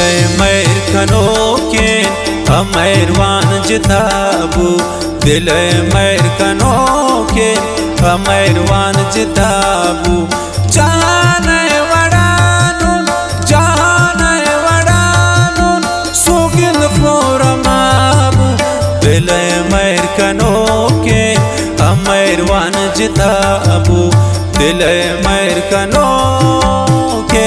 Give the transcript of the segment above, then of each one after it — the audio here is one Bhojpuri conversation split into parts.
मैर खनो के अमैरवान जिताबू दिल मैर खनो के अमैरवान जिताबू जाने वड़ानुन सुगिंद फोरमाबू दिल मैर खनो के अमैरवान जिताबू दिल मैर खनो के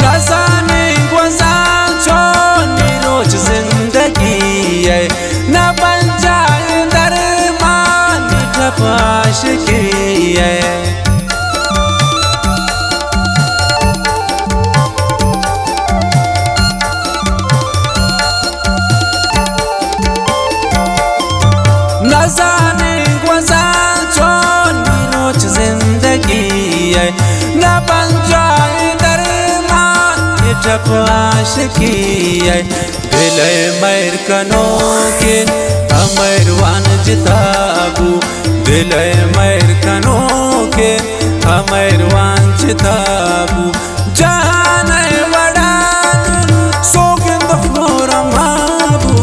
न जाने गुज़ार छोड़नी रोज जिंदगी है न बन जाए दरमान ठपाश की है न जाने गुज़ार छोड़नी रोज जिंदगी है न बन जाए ठपाश की है दिल मैर खनो के अमैरवान जिताबू दिल मैर खनो के अमैरवान जिताबू जाने वड़ानुन सुगिंद फोरमाबू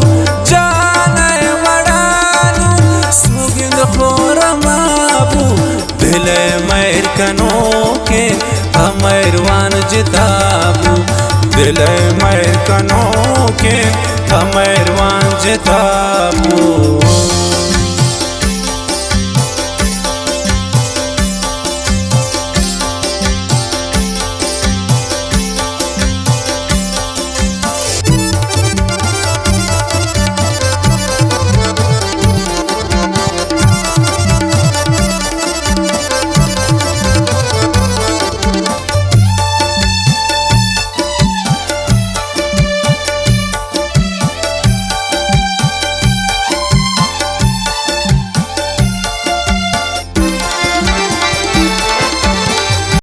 जाने वड़ानुन सुगिंद फोरमाबू दिल मैर खनो के अमैरवान जिताबू दिल मैर खनो के अमैरवान जिताबू।